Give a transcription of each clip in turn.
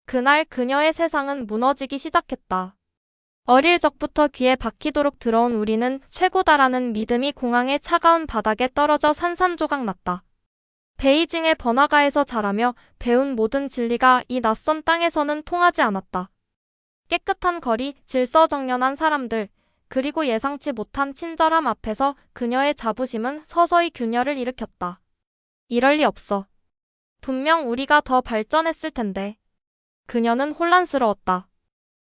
그날 그녀의 세상은 무너지기 시작했다. 어릴 적부터 귀에 박히도록 들어온 우리는 최고다라는 믿음이 공항의 차가운 바닥에 떨어져 산산조각 났다. 베이징의 번화가에서 자라며 배운 모든 진리가 이 낯선 땅에서는 통하지 않았다. 깨끗한 거리, 질서정연한 사람들, 그리고 예상치 못한 친절함 앞에서 그녀의 자부심은 서서히 균열을 일으켰다. 이럴 리 없어. 분명 우리가 더 발전했을 텐데. 그녀는 혼란스러웠다.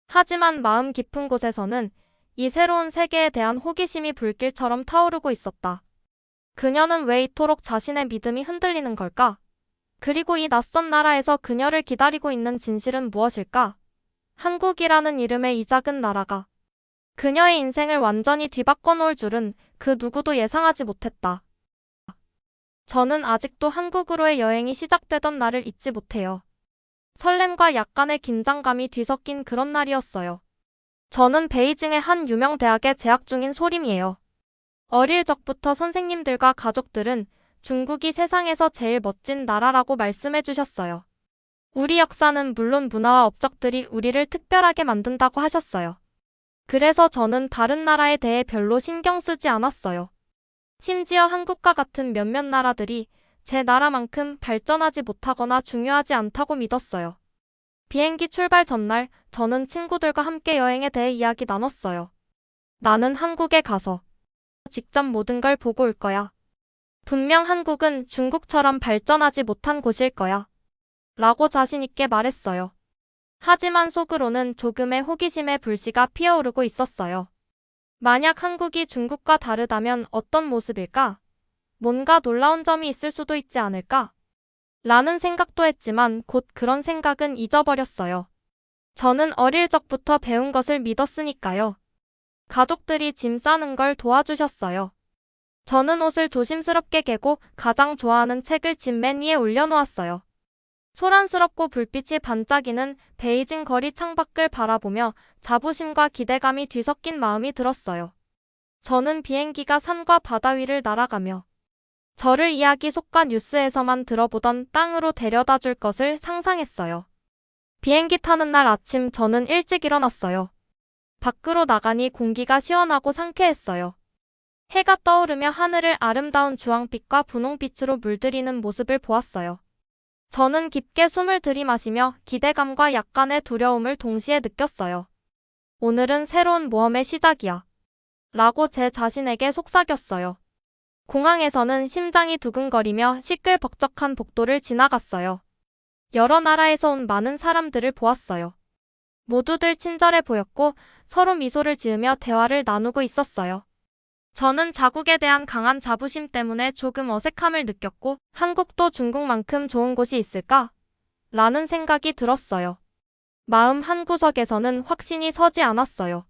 하지만 마음 깊은 곳에서는 이 새로운 세계에 대한 호기심이 불길처럼 타오르고 있었다. 그녀는 왜 이토록 자신의 믿음이 흔들리는 걸까? 그리고 이 낯선 나라에서 그녀를 기다리고 있는 진실은 무엇일까? 한국이라는 이름의 이 작은 나라가 그녀의 인생을 완전히 뒤바꿔 놓을 줄은 그 누구도 예상하지 못했다. 저는 아직도 한국으로의 여행이 시작되던 날을 잊지 못해요. 설렘과 약간의 긴장감이 뒤섞인 그런 날이었어요. 저는 베이징의 한 유명 대학에 재학 중인 소림이에요. 어릴 적부터 선생님들과 가족들은 중국이 세상에서 제일 멋진 나라라고 말씀해 주셨어요. 우리 역사는 물론 문화와 업적들이 우리를 특별하게 만든다고 하셨어요. 그래서 저는 다른 나라에 대해 별로 신경 쓰지 않았어요. 심지어 한국과 같은 몇몇 나라들이 제 나라만큼 발전하지 못하거나 중요하지 않다고 믿었어요. 비행기 출발 전날 저는 친구들과 함께 여행에 대해 이야기 나눴어요. 나는 한국에 가서 직접 모든 걸 보고 올 거야. 분명 한국은 중국처럼 발전하지 못한 곳일 거야. 라고 자신 있게 말했어요. 하지만 속으로는 조금의 호기심의 불씨가 피어오르고 있었어요. 만약 한국이 중국과 다르다면 어떤 모습일까? 뭔가 놀라운 점이 있을 수도 있지 않을까? 라는 생각도 했지만 곧 그런 생각은 잊어버렸어요. 저는 어릴 적부터 배운 것을 믿었으니까요. 가족들이 짐 싸는 걸 도와주셨어요. 저는 옷을 조심스럽게 개고 가장 좋아하는 책을 짐 맨 위에 올려놓았어요. 소란스럽고 불빛이 반짝이는 베이징 거리 창밖을 바라보며 자부심과 기대감이 뒤섞인 마음이 들었어요. 저는 비행기가 산과 바다 위를 날아가며 저를 이야기 속과 뉴스에서만 들어보던 땅으로 데려다 줄 것을 상상했어요. 비행기 타는 날 아침 저는 일찍 일어났어요. 밖으로 나가니 공기가 시원하고 상쾌했어요. 해가 떠오르며 하늘을 아름다운 주황빛과 분홍빛으로 물들이는 모습을 보았어요. 저는 깊게 숨을 들이마시며 기대감과 약간의 두려움을 동시에 느꼈어요. 오늘은 새로운 모험의 시작이야. 라고 제 자신에게 속삭였어요. 공항에서는 심장이 두근거리며 시끌벅적한 복도를 지나갔어요. 여러 나라에서 온 많은 사람들을 보았어요. 모두들 친절해 보였고 서로 미소를 지으며 대화를 나누고 있었어요. 저는 자국에 대한 강한 자부심 때문에 조금 어색함을 느꼈고 한국도 중국만큼 좋은 곳이 있을까? 라는 생각이 들었어요. 마음 한구석에서는 확신이 서지 않았어요.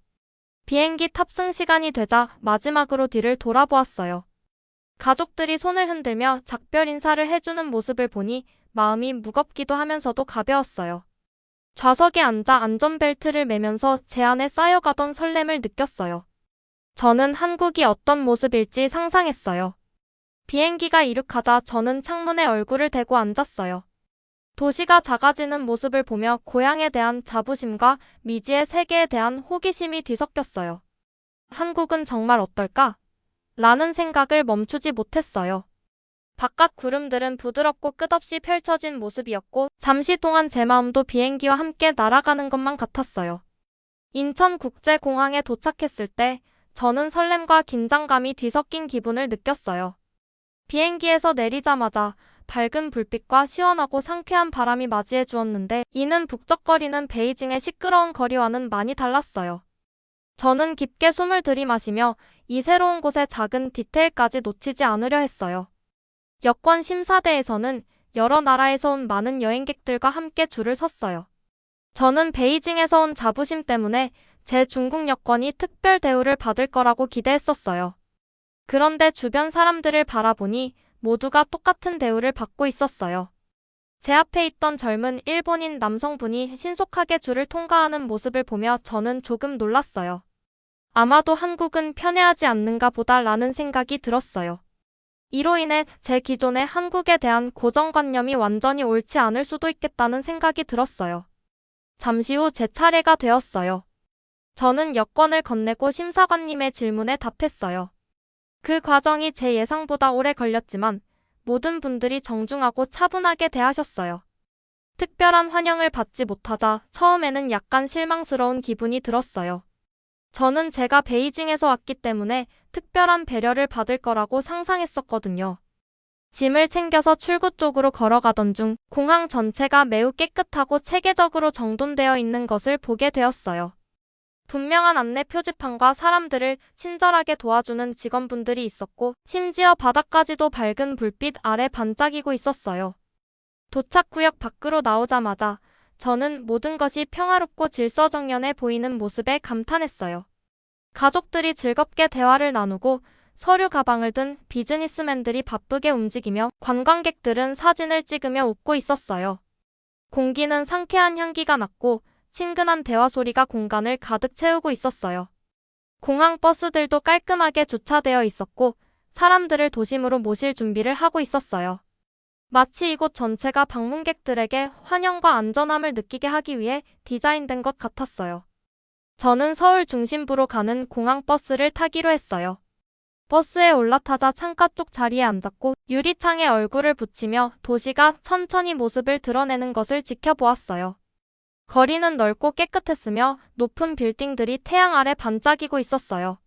비행기 탑승 시간이 되자 마지막으로 뒤를 돌아보았어요. 가족들이 손을 흔들며 작별 인사를 해주는 모습을 보니 마음이 무겁기도 하면서도 가벼웠어요. 좌석에 앉아 안전벨트를 매면서 제 안에 쌓여가던 설렘을 느꼈어요. 저는 한국이 어떤 모습일지 상상했어요. 비행기가 이륙하자 저는 창문에 얼굴을 대고 앉았어요. 도시가 작아지는 모습을 보며 고향에 대한 자부심과 미지의 세계에 대한 호기심이 뒤섞였어요. 한국은 정말 어떨까? 라는 생각을 멈추지 못했어요. 바깥 구름들은 부드럽고 끝없이 펼쳐진 모습이었고 잠시 동안 제 마음도 비행기와 함께 날아가는 것만 같았어요. 인천국제공항에 도착했을 때 저는 설렘과 긴장감이 뒤섞인 기분을 느꼈어요. 비행기에서 내리자마자 밝은 불빛과 시원하고 상쾌한 바람이 맞이해 주었는데 이는 북적거리는 베이징의 시끄러운 거리와는 많이 달랐어요. 저는 깊게 숨을 들이마시며 이 새로운 곳의 작은 디테일까지 놓치지 않으려 했어요. 여권 심사대에서는 여러 나라에서 온 많은 여행객들과 함께 줄을 섰어요. 저는 베이징에서 온 자부심 때문에 제 중국 여권이 특별 대우를 받을 거라고 기대했었어요. 그런데 주변 사람들을 바라보니 모두가 똑같은 대우를 받고 있었어요. 제 앞에 있던 젊은 일본인 남성분이 신속하게 줄을 통과하는 모습을 보며 저는 조금 놀랐어요. 아마도 한국은 편애하지 않는가 보다라는 생각이 들었어요. 이로 인해 제 기존의 한국에 대한 고정관념이 완전히 옳지 않을 수도 있겠다는 생각이 들었어요. 잠시 후 제 차례가 되었어요. 저는 여권을 건네고 심사관님의 질문에 답했어요. 그 과정이 제 예상보다 오래 걸렸지만 모든 분들이 정중하고 차분하게 대하셨어요. 특별한 환영을 받지 못하자 처음에는 약간 실망스러운 기분이 들었어요. 저는 제가 베이징에서 왔기 때문에 특별한 배려를 받을 거라고 상상했었거든요. 짐을 챙겨서 출구 쪽으로 걸어가던 중 공항 전체가 매우 깨끗하고 체계적으로 정돈되어 있는 것을 보게 되었어요. 분명한 안내 표지판과 사람들을 친절하게 도와주는 직원분들이 있었고 심지어 바닥까지도 밝은 불빛 아래 반짝이고 있었어요. 도착구역 밖으로 나오자마자 저는 모든 것이 평화롭고 질서정연해 보이는 모습에 감탄했어요. 가족들이 즐겁게 대화를 나누고 서류 가방을 든 비즈니스맨들이 바쁘게 움직이며 관광객들은 사진을 찍으며 웃고 있었어요. 공기는 상쾌한 향기가 났고 친근한 대화 소리가 공간을 가득 채우고 있었어요. 공항 버스들도 깔끔하게 주차되어 있었고 사람들을 도심으로 모실 준비를 하고 있었어요. 마치 이곳 전체가 방문객들에게 환영과 안전함을 느끼게 하기 위해 디자인된 것 같았어요. 저는 서울 중심부로 가는 공항 버스를 타기로 했어요. 버스에 올라타자 창가 쪽 자리에 앉았고 유리창에 얼굴을 붙이며 도시가 천천히 모습을 드러내는 것을 지켜보았어요. 거리는 넓고 깨끗했으며 높은 빌딩들이 태양 아래 반짝이고 있었어요.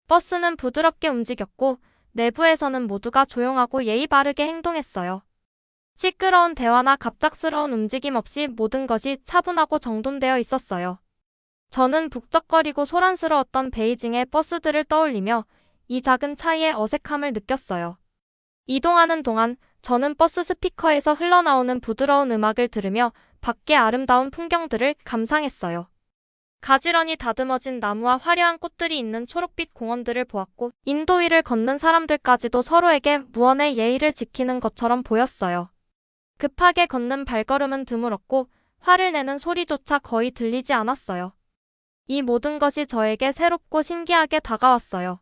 버스는 부드럽게 움직였고 내부에서는 모두가 조용하고 예의 바르게 행동했어요. 시끄러운 대화나 갑작스러운 움직임 없이 모든 것이 차분하고 정돈되어 있었어요. 저는 북적거리고 소란스러웠던 베이징의 버스들을 떠올리며 이 작은 차이의 어색함을 느꼈어요. 이동하는 동안 저는 버스 스피커에서 흘러나오는 부드러운 음악을 들으며 밖의 아름다운 풍경들을 감상했어요. 가지런히 다듬어진 나무와 화려한 꽃들이 있는 초록빛 공원들을 보았고 인도 위를 걷는 사람들까지도 서로에게 무언의 예의를 지키는 것처럼 보였어요. 급하게 걷는 발걸음은 드물었고 화를 내는 소리조차 거의 들리지 않았어요. 이 모든 것이 저에게 새롭고 신기하게 다가왔어요.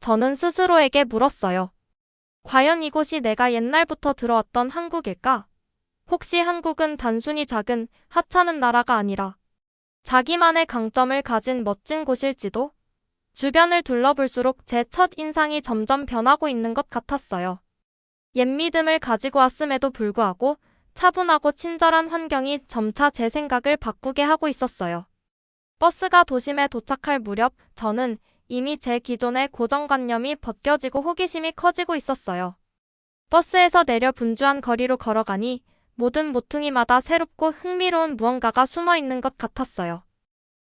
저는 스스로에게 물었어요. 과연 이곳이 내가 옛날부터 들어왔던 한국일까? 혹시 한국은 단순히 작은, 하찮은 나라가 아니라 자기만의 강점을 가진 멋진 곳일지도? 주변을 둘러볼수록 제 첫 인상이 점점 변하고 있는 것 같았어요. 옛 믿음을 가지고 왔음에도 불구하고 차분하고 친절한 환경이 점차 제 생각을 바꾸게 하고 있었어요. 버스가 도심에 도착할 무렵 저는 이미 제 기존의 고정관념이 벗겨지고 호기심이 커지고 있었어요. 버스에서 내려 분주한 거리로 걸어가니 모든 모퉁이마다 새롭고 흥미로운 무언가가 숨어 있는 것 같았어요.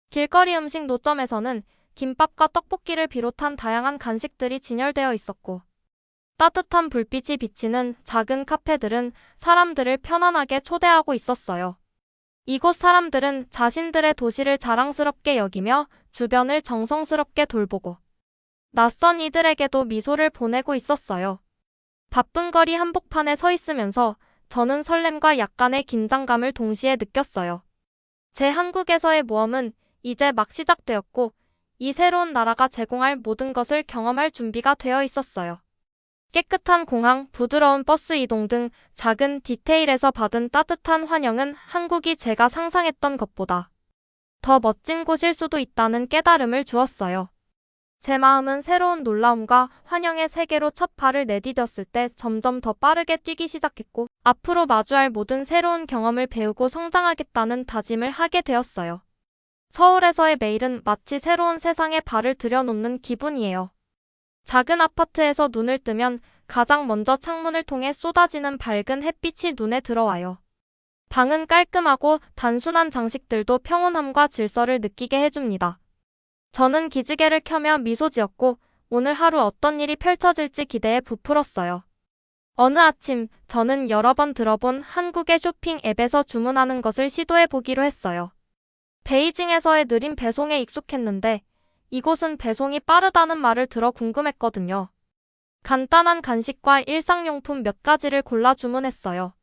길거리 음식 노점에서는 김밥과 떡볶이를 비롯한 다양한 간식들이 진열되어 있었고 따뜻한 불빛이 비치는 작은 카페들은 사람들을 편안하게 초대하고 있었어요. 이곳 사람들은 자신들의 도시를 자랑스럽게 여기며 주변을 정성스럽게 돌보고 낯선 이들에게도 미소를 보내고 있었어요. 바쁜 거리 한복판에 서 있으면서 저는 설렘과 약간의 긴장감을 동시에 느꼈어요. 제 한국에서의 모험은 이제 막 시작되었고 이 새로운 나라가 제공할 모든 것을 경험할 준비가 되어 있었어요. 깨끗한 공항, 부드러운 버스 이동 등 작은 디테일에서 받은 따뜻한 환영은 한국이 제가 상상했던 것보다 더 멋진 곳일 수도 있다는 깨달음을 주었어요. 제 마음은 새로운 놀라움과 환영의 세계로 첫 발을 내디뎠을 때 점점 더 빠르게 뛰기 시작했고 앞으로 마주할 모든 새로운 경험을 배우고 성장하겠다는 다짐을 하게 되었어요. 서울에서의 매일은 마치 새로운 세상에 발을 들여놓는 기분이에요. 작은 아파트에서 눈을 뜨면 가장 먼저 창문을 통해 쏟아지는 밝은 햇빛이 눈에 들어와요. 방은 깔끔하고 단순한 장식들도 평온함과 질서를 느끼게 해줍니다. 저는 기지개를 켜며 미소 지었고 오늘 하루 어떤 일이 펼쳐질지 기대에 부풀었어요. 어느 아침 저는 여러 번 들어본 한국의 쇼핑 앱에서 주문하는 것을 시도해 보기로 했어요. 베이징에서의 느린 배송에 익숙했는데 이곳은 배송이 빠르다는 말을 들어 궁금했거든요. 간단한 간식과 일상용품 몇 가지를 골라 주문했어요.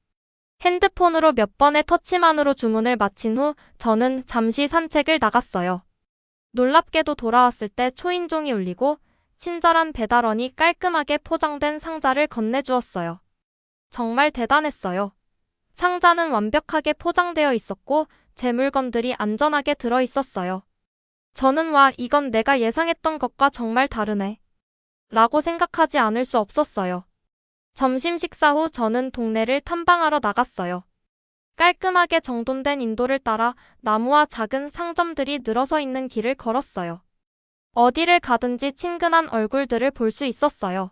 핸드폰으로 몇 번의 터치만으로 주문을 마친 후 저는 잠시 산책을 나갔어요. 놀랍게도 돌아왔을 때 초인종이 울리고 친절한 배달원이 깔끔하게 포장된 상자를 건네주었어요. 정말 대단했어요. 상자는 완벽하게 포장되어 있었고 제 물건들이 안전하게 들어 있었어요. 저는 와, 이건 내가 예상했던 것과 정말 다르네. 라고 생각하지 않을 수 없었어요. 점심 식사 후 저는 동네를 탐방하러 나갔어요. 깔끔하게 정돈된 인도를 따라 나무와 작은 상점들이 늘어서 있는 길을 걸었어요. 어디를 가든지 친근한 얼굴들을 볼 수 있었어요.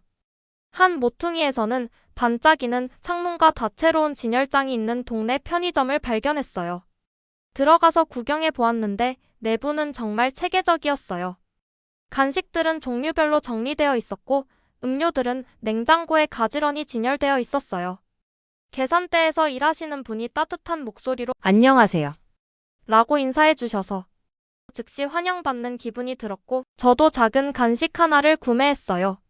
한 모퉁이에서는 반짝이는 창문과 다채로운 진열장이 있는 동네 편의점을 발견했어요. 들어가서 구경해 보았는데 내부는 정말 체계적이었어요. 간식들은 종류별로 정리되어 있었고 음료들은 냉장고에 가지런히 진열되어 있었어요. 계산대에서 일하시는 분이 따뜻한 목소리로 안녕하세요. 라고 인사해 주셔서 즉시 환영받는 기분이 들었고 저도 작은 간식 하나를 구매했어요.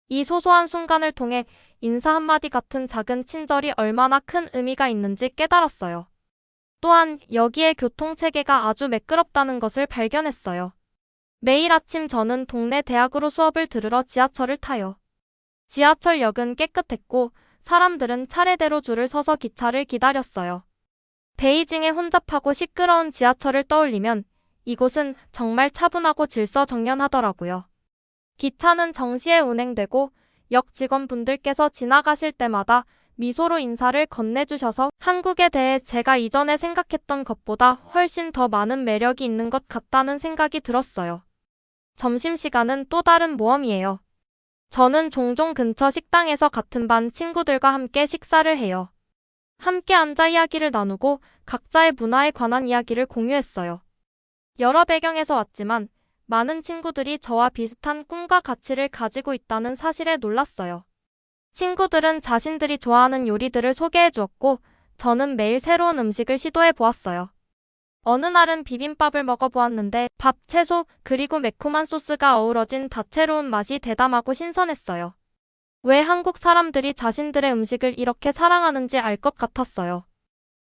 이 소소한 순간을 통해 인사 한마디 같은 작은 친절이 얼마나 큰 의미가 있는지 깨달았어요. 또한 여기의 교통체계가 아주 매끄럽다는 것을 발견했어요. 매일 아침 저는 동네 대학으로 수업을 들으러 지하철을 타요. 지하철역은 깨끗했고 사람들은 차례대로 줄을 서서 기차를 기다렸어요. 베이징의 혼잡하고 시끄러운 지하철을 떠올리면 이곳은 정말 차분하고 질서정연하더라고요. 기차는 정시에 운행되고 역 직원분들께서 지나가실 때마다 미소로 인사를 건네주셔서 한국에 대해 제가 이전에 생각했던 것보다 훨씬 더 많은 매력이 있는 것 같다는 생각이 들었어요. 점심시간은 또 다른 모험이에요. 저는 종종 근처 식당에서 같은 반 친구들과 함께 식사를 해요. 함께 앉아 이야기를 나누고 각자의 문화에 관한 이야기를 공유했어요. 여러 배경에서 왔지만 많은 친구들이 저와 비슷한 꿈과 가치를 가지고 있다는 사실에 놀랐어요. 친구들은 자신들이 좋아하는 요리들을 소개해 주었고 저는 매일 새로운 음식을 시도해 보았어요. 어느 날은 비빔밥을 먹어보았는데 밥, 채소, 그리고 매콤한 소스가 어우러진 다채로운 맛이 대담하고 신선했어요. 왜 한국 사람들이 자신들의 음식을 이렇게 사랑하는지 알 것 같았어요.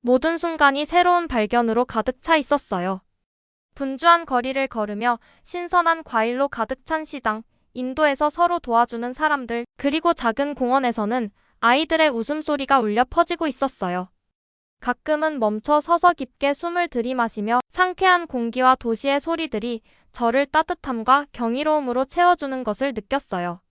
모든 순간이 새로운 발견으로 가득 차 있었어요. 분주한 거리를 걸으며 신선한 과일로 가득 찬 시장, 인도에서 서로 도와주는 사람들, 그리고 작은 공원에서는 아이들의 웃음소리가 울려 퍼지고 있었어요. 가끔은 멈춰 서서 깊게 숨을 들이마시며 상쾌한 공기와 도시의 소리들이 저를 따뜻함과 경이로움으로 채워주는 것을 느꼈어요.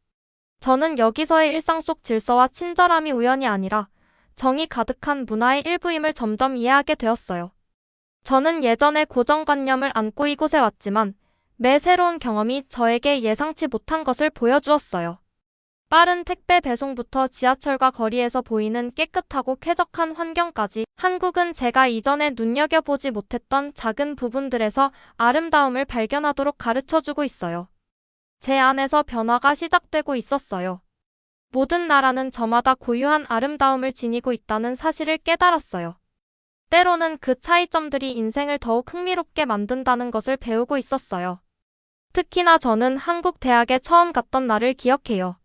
저는 여기서의 일상 속 질서와 친절함이 우연이 아니라 정이 가득한 문화의 일부임을 점점 이해하게 되었어요. 저는 예전에 고정관념을 안고 이곳에 왔지만 매 새로운 경험이 저에게 예상치 못한 것을 보여주었어요. 빠른 택배 배송부터 지하철과 거리에서 보이는 깨끗하고 쾌적한 환경까지 한국은 제가 이전에 눈여겨보지 못했던 작은 부분들에서 아름다움을 발견하도록 가르쳐주고 있어요. 제 안에서 변화가 시작되고 있었어요. 모든 나라는 저마다 고유한 아름다움을 지니고 있다는 사실을 깨달았어요. 때로는 그 차이점들이 인생을 더욱 흥미롭게 만든다는 것을 배우고 있었어요. 특히나 저는 한국 대학에 처음 갔던 날을 기억해요.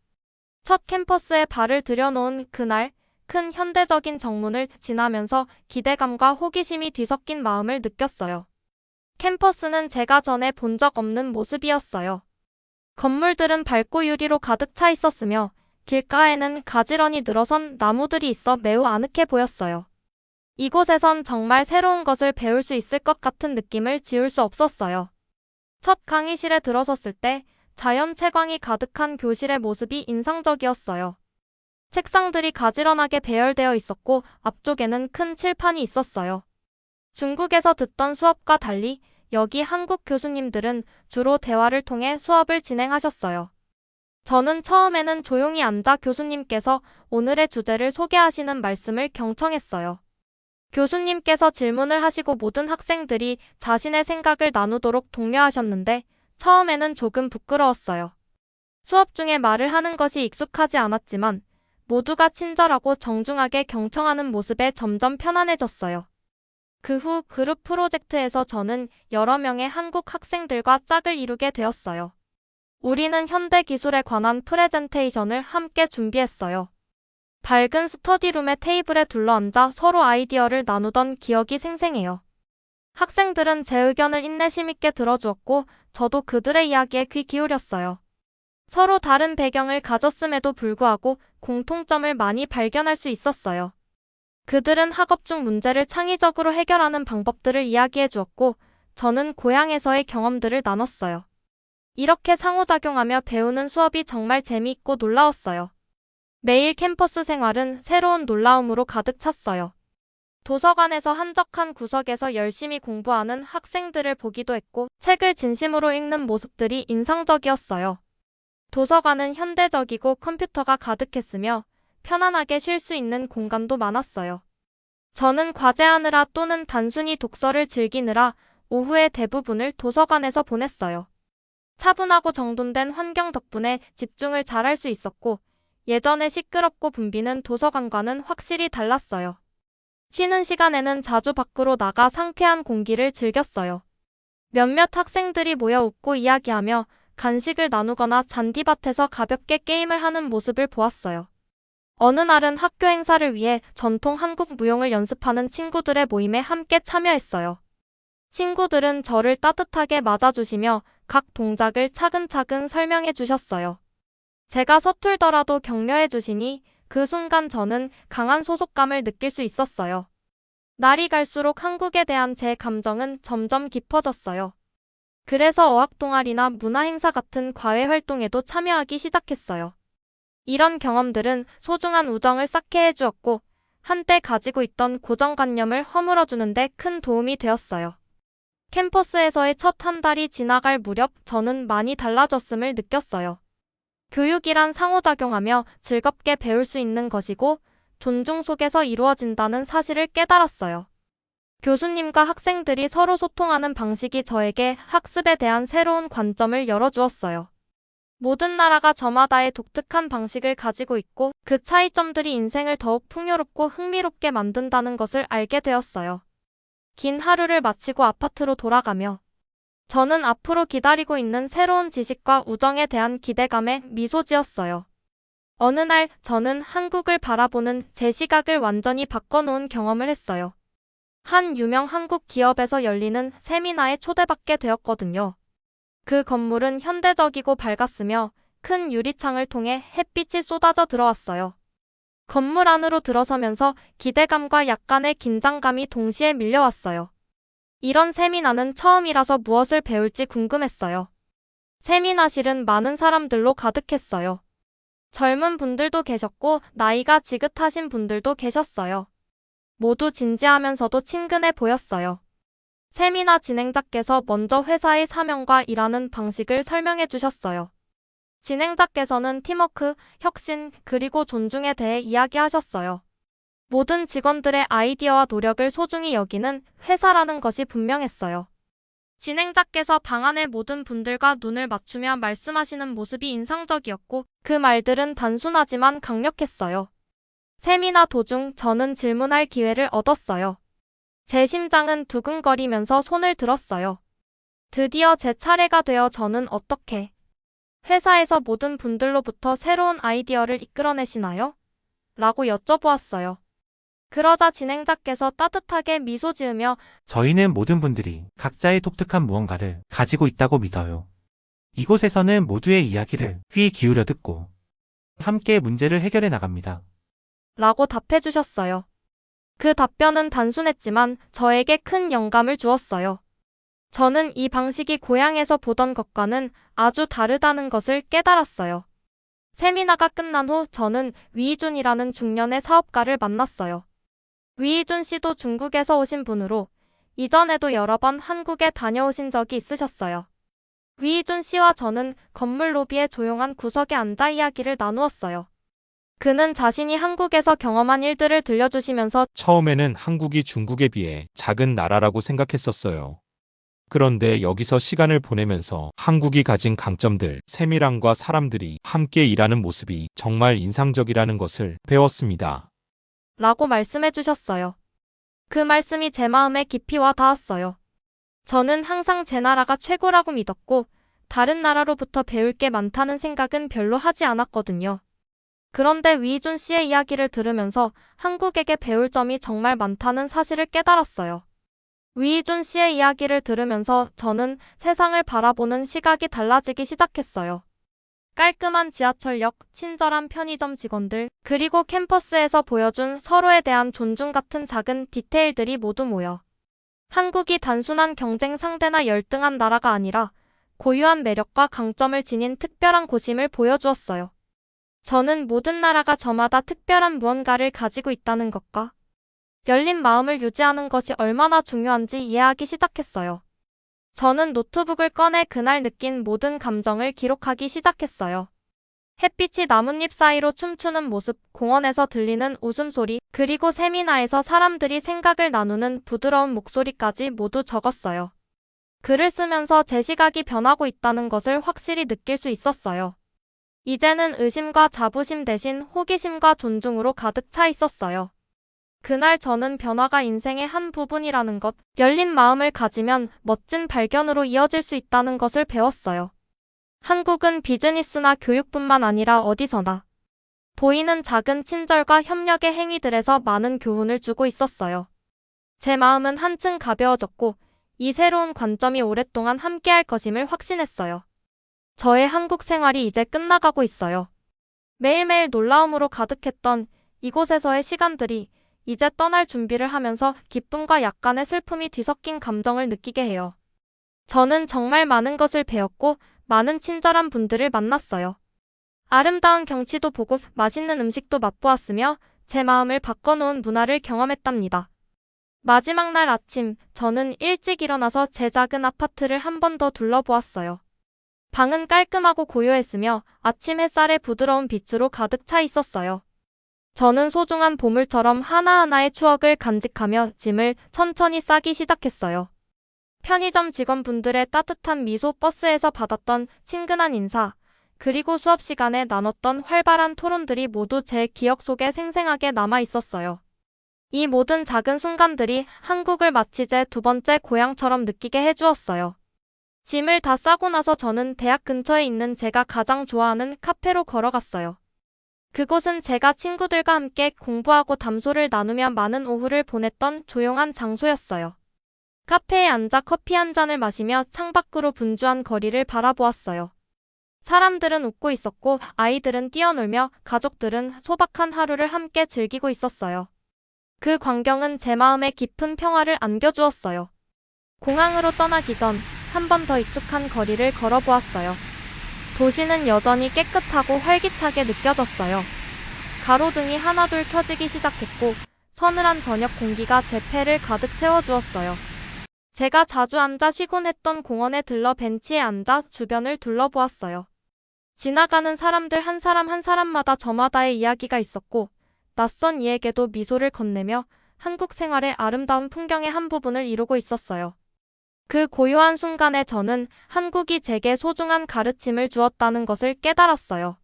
첫 캠퍼스에 발을 들여놓은 그날, 큰 현대적인 정문을 지나면서 기대감과 호기심이 뒤섞인 마음을 느꼈어요. 캠퍼스는 제가 전에 본 적 없는 모습이었어요. 건물들은 밝고 유리로 가득 차 있었으며 길가에는 가지런히 늘어선 나무들이 있어 매우 아늑해 보였어요. 이곳에선 정말 새로운 것을 배울 수 있을 것 같은 느낌을 지울 수 없었어요. 첫 강의실에 들어섰을 때 자연 채광이 가득한 교실의 모습이 인상적이었어요. 책상들이 가지런하게 배열되어 있었고 앞쪽에는 큰 칠판이 있었어요. 중국에서 듣던 수업과 달리 여기 한국 교수님들은 주로 대화를 통해 수업을 진행하셨어요. 저는 처음에는 조용히 앉아 교수님께서 오늘의 주제를 소개하시는 말씀을 경청했어요. 교수님께서 질문을 하시고 모든 학생들이 자신의 생각을 나누도록 독려하셨는데 처음에는 조금 부끄러웠어요. 수업 중에 말을 하는 것이 익숙하지 않았지만 모두가 친절하고 정중하게 경청하는 모습에 점점 편안해졌어요. 그 후 그룹 프로젝트에서 저는 여러 명의 한국 학생들과 짝을 이루게 되었어요. 우리는 현대 기술에 관한 프레젠테이션을 함께 준비했어요. 밝은 스터디룸의 테이블에 둘러앉아 서로 아이디어를 나누던 기억이 생생해요. 학생들은 제 의견을 인내심 있게 들어주었고 저도 그들의 이야기에 귀 기울였어요. 서로 다른 배경을 가졌음에도 불구하고 공통점을 많이 발견할 수 있었어요. 그들은 학업 중 문제를 창의적으로 해결하는 방법들을 이야기해 주었고, 저는 고향에서의 경험들을 나눴어요. 이렇게 상호작용하며 배우는 수업이 정말 재미있고 놀라웠어요. 매일 캠퍼스 생활은 새로운 놀라움으로 가득 찼어요. 도서관에서 한적한 구석에서 열심히 공부하는 학생들을 보기도 했고, 책을 진심으로 읽는 모습들이 인상적이었어요. 도서관은 현대적이고 컴퓨터가 가득했으며 편안하게 쉴 수 있는 공간도 많았어요. 저는 과제하느라 또는 단순히 독서를 즐기느라 오후의 대부분을 도서관에서 보냈어요. 차분하고 정돈된 환경 덕분에 집중을 잘할 수 있었고, 예전에 시끄럽고 붐비는 도서관과는 확실히 달랐어요. 쉬는 시간에는 자주 밖으로 나가 상쾌한 공기를 즐겼어요. 몇몇 학생들이 모여 웃고 이야기하며 간식을 나누거나 잔디밭에서 가볍게 게임을 하는 모습을 보았어요. 어느 날은 학교 행사를 위해 전통 한국 무용을 연습하는 친구들의 모임에 함께 참여했어요. 친구들은 저를 따뜻하게 맞아주시며 각 동작을 차근차근 설명해 주셨어요. 제가 서툴더라도 격려해 주시니 그 순간 저는 강한 소속감을 느낄 수 있었어요. 날이 갈수록 한국에 대한 제 감정은 점점 깊어졌어요. 그래서 어학 동아리나 문화 행사 같은 과외 활동에도 참여하기 시작했어요. 이런 경험들은 소중한 우정을 쌓게 해주었고, 한때 가지고 있던 고정관념을 허물어주는데 큰 도움이 되었어요. 캠퍼스에서의 첫 한 달이 지나갈 무렵 저는 많이 달라졌음을 느꼈어요. 교육이란 상호작용하며 즐겁게 배울 수 있는 것이고, 존중 속에서 이루어진다는 사실을 깨달았어요. 교수님과 학생들이 서로 소통하는 방식이 저에게 학습에 대한 새로운 관점을 열어주었어요. 모든 나라가 저마다의 독특한 방식을 가지고 있고, 그 차이점들이 인생을 더욱 풍요롭고 흥미롭게 만든다는 것을 알게 되었어요. 긴 하루를 마치고 아파트로 돌아가며 저는 앞으로 기다리고 있는 새로운 지식과 우정에 대한 기대감에 미소 지었어요. 어느 날 저는 한국을 바라보는 제 시각을 완전히 바꿔놓은 경험을 했어요. 한 유명 한국 기업에서 열리는 세미나에 초대받게 되었거든요. 그 건물은 현대적이고 밝았으며 큰 유리창을 통해 햇빛이 쏟아져 들어왔어요. 건물 안으로 들어서면서 기대감과 약간의 긴장감이 동시에 밀려왔어요. 이런 세미나는 처음이라서 무엇을 배울지 궁금했어요. 세미나실은 많은 사람들로 가득했어요. 젊은 분들도 계셨고 나이가 지긋하신 분들도 계셨어요. 모두 진지하면서도 친근해 보였어요. 세미나 진행자께서 먼저 회사의 사명과 일하는 방식을 설명해 주셨어요. 진행자께서는 팀워크, 혁신, 그리고 존중에 대해 이야기하셨어요. 모든 직원들의 아이디어와 노력을 소중히 여기는 회사라는 것이 분명했어요. 진행자께서 방 안의 모든 분들과 눈을 맞추며 말씀하시는 모습이 인상적이었고, 그 말들은 단순하지만 강력했어요. 세미나 도중 저는 질문할 기회를 얻었어요. 제 심장은 두근거리면서 손을 들었어요. 드디어 제 차례가 되어 저는 어떻게 회사에서 모든 분들로부터 새로운 아이디어를 이끌어내시나요? 라고 여쭤보았어요. 그러자 진행자께서 따뜻하게 미소 지으며 저희는 모든 분들이 각자의 독특한 무언가를 가지고 있다고 믿어요. 이곳에서는 모두의 이야기를 귀 기울여 듣고 함께 문제를 해결해 나갑니다. 라고 답해 주셨어요. 그 답변은 단순했지만 저에게 큰 영감을 주었어요. 저는 이 방식이 고향에서 보던 것과는 아주 다르다는 것을 깨달았어요. 세미나가 끝난 후 저는 위이준이라는 중년의 사업가를 만났어요. 위이준 씨도 중국에서 오신 분으로 이전에도 여러 번 한국에 다녀오신 적이 있으셨어요. 위이준 씨와 저는 건물 로비의 조용한 구석에 앉아 이야기를 나누었어요. 그는 자신이 한국에서 경험한 일들을 들려주시면서 처음에는 한국이 중국에 비해 작은 나라라고 생각했었어요. 그런데 여기서 시간을 보내면서 한국이 가진 강점들, 세밀함과 사람들이 함께 일하는 모습이 정말 인상적이라는 것을 배웠습니다. 라고 말씀해 주셨어요. 그 말씀이 제 마음에 깊이 와 닿았어요. 저는 항상 제 나라가 최고라고 믿었고 다른 나라로부터 배울 게 많다는 생각은 별로 하지 않았거든요. 그런데 위이준 씨의 이야기를 들으면서 한국에게 배울 점이 정말 많다는 사실을 깨달았어요. 위이준 씨의 이야기를 들으면서 저는 세상을 바라보는 시각이 달라지기 시작했어요. 깔끔한 지하철역, 친절한 편의점 직원들, 그리고 캠퍼스에서 보여준 서로에 대한 존중 같은 작은 디테일들이 모두 모여 한국이 단순한 경쟁 상대나 열등한 나라가 아니라 고유한 매력과 강점을 지닌 특별한 곳임을 보여주었어요. 저는 모든 나라가 저마다 특별한 무언가를 가지고 있다는 것과 열린 마음을 유지하는 것이 얼마나 중요한지 이해하기 시작했어요. 저는 노트북을 꺼내 그날 느낀 모든 감정을 기록하기 시작했어요. 햇빛이 나뭇잎 사이로 춤추는 모습, 공원에서 들리는 웃음소리, 그리고 세미나에서 사람들이 생각을 나누는 부드러운 목소리까지 모두 적었어요. 글을 쓰면서 제 시각이 변하고 있다는 것을 확실히 느낄 수 있었어요. 이제는 의심과 자부심 대신 호기심과 존중으로 가득 차 있었어요. 그날 저는 변화가 인생의 한 부분이라는 것, 열린 마음을 가지면 멋진 발견으로 이어질 수 있다는 것을 배웠어요. 한국은 비즈니스나 교육뿐만 아니라 어디서나 보이는 작은 친절과 협력의 행위들에서 많은 교훈을 주고 있었어요. 제 마음은 한층 가벼워졌고 이 새로운 관점이 오랫동안 함께할 것임을 확신했어요. 저의 한국 생활이 이제 끝나가고 있어요. 매일매일 놀라움으로 가득했던 이곳에서의 시간들이 이제 떠날 준비를 하면서 기쁨과 약간의 슬픔이 뒤섞인 감정을 느끼게 해요. 저는 정말 많은 것을 배웠고 많은 친절한 분들을 만났어요. 아름다운 경치도 보고 맛있는 음식도 맛보았으며 제 마음을 바꿔놓은 문화를 경험했답니다. 마지막 날 아침, 저는 일찍 일어나서 제 작은 아파트를 한 번 더 둘러보았어요. 방은 깔끔하고 고요했으며 아침 햇살의 부드러운 빛으로 가득 차 있었어요. 저는 소중한 보물처럼 하나하나의 추억을 간직하며 짐을 천천히 싸기 시작했어요. 편의점 직원분들의 따뜻한 미소, 버스에서 받았던 친근한 인사, 그리고 수업 시간에 나눴던 활발한 토론들이 모두 제 기억 속에 생생하게 남아 있었어요. 이 모든 작은 순간들이 한국을 마치 제 두 번째 고향처럼 느끼게 해주었어요. 짐을 다 싸고 나서 저는 대학 근처에 있는 제가 가장 좋아하는 카페로 걸어갔어요. 그곳은 제가 친구들과 함께 공부하고 담소를 나누며 많은 오후를 보냈던 조용한 장소였어요. 카페에 앉아 커피 한 잔을 마시며 창밖으로 분주한 거리를 바라보았어요. 사람들은 웃고 있었고 아이들은 뛰어놀며 가족들은 소박한 하루를 함께 즐기고 있었어요. 그 광경은 제 마음에 깊은 평화를 안겨주었어요. 공항으로 떠나기 전 한 번 더 익숙한 거리를 걸어보았어요. 도시는 여전히 깨끗하고 활기차게 느껴졌어요. 가로등이 하나둘 켜지기 시작했고 서늘한 저녁 공기가 제 폐를 가득 채워주었어요. 제가 자주 앉아 쉬곤 했던 공원에 들러 벤치에 앉아 주변을 둘러보았어요. 지나가는 사람들 한 사람 한 사람마다 저마다의 이야기가 있었고 낯선 이에게도 미소를 건네며 한국 생활의 아름다운 풍경의 한 부분을 이루고 있었어요. 그 고요한 순간에 저는 한국이 제게 소중한 가르침을 주었다는 것을 깨달았어요.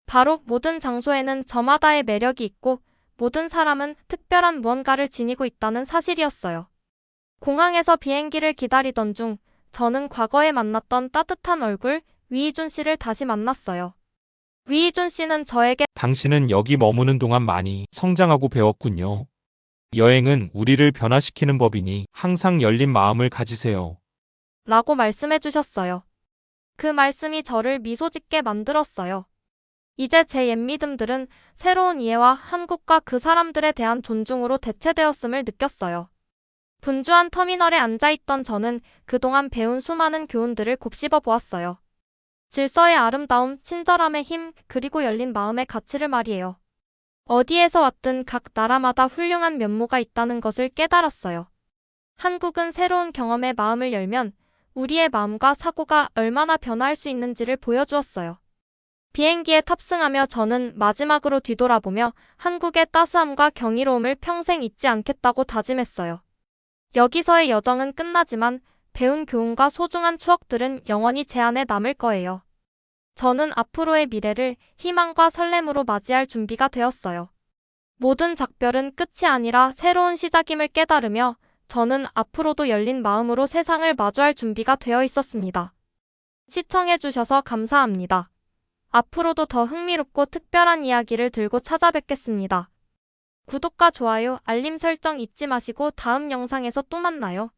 바로 모든 장소에는 저마다의 매력이 있고 모든 사람은 특별한 무언가를 지니고 있다는 사실이었어요. 공항에서 비행기를 기다리던 중 저는 과거에 만났던 따뜻한 얼굴, 위희준 씨를 다시 만났어요. 위희준 씨는 저에게 당신은 여기 머무는 동안 많이 성장하고 배웠군요. 여행은 우리를 변화시키는 법이니 항상 열린 마음을 가지세요. 라고 말씀해 주셨어요. 그 말씀이 저를 미소 짓게 만들었어요. 이제 제 옛 믿음들은 새로운 이해와 한국과 그 사람들에 대한 존중으로 대체되었음을 느꼈어요. 분주한 터미널에 앉아있던 저는 그동안 배운 수많은 교훈들을 곱씹어 보았어요. 질서의 아름다움, 친절함의 힘, 그리고 열린 마음의 가치를 말이에요. 어디에서 왔든 각 나라마다 훌륭한 면모가 있다는 것을 깨달았어요. 한국은 새로운 경험에 마음을 열면 우리의 마음과 사고가 얼마나 변화할 수 있는지를 보여주었어요. 비행기에 탑승하며 저는 마지막으로 뒤돌아보며 한국의 따스함과 경이로움을 평생 잊지 않겠다고 다짐했어요. 여기서의 여정은 끝나지만 배운 교훈과 소중한 추억들은 영원히 제 안에 남을 거예요. 저는 앞으로의 미래를 희망과 설렘으로 맞이할 준비가 되었어요. 모든 작별은 끝이 아니라 새로운 시작임을 깨달으며 저는 앞으로도 열린 마음으로 세상을 마주할 준비가 되어 있었습니다. 시청해주셔서 감사합니다. 앞으로도 더 흥미롭고 특별한 이야기를 들고 찾아뵙겠습니다. 구독과 좋아요, 알림 설정 잊지 마시고 다음 영상에서 또 만나요.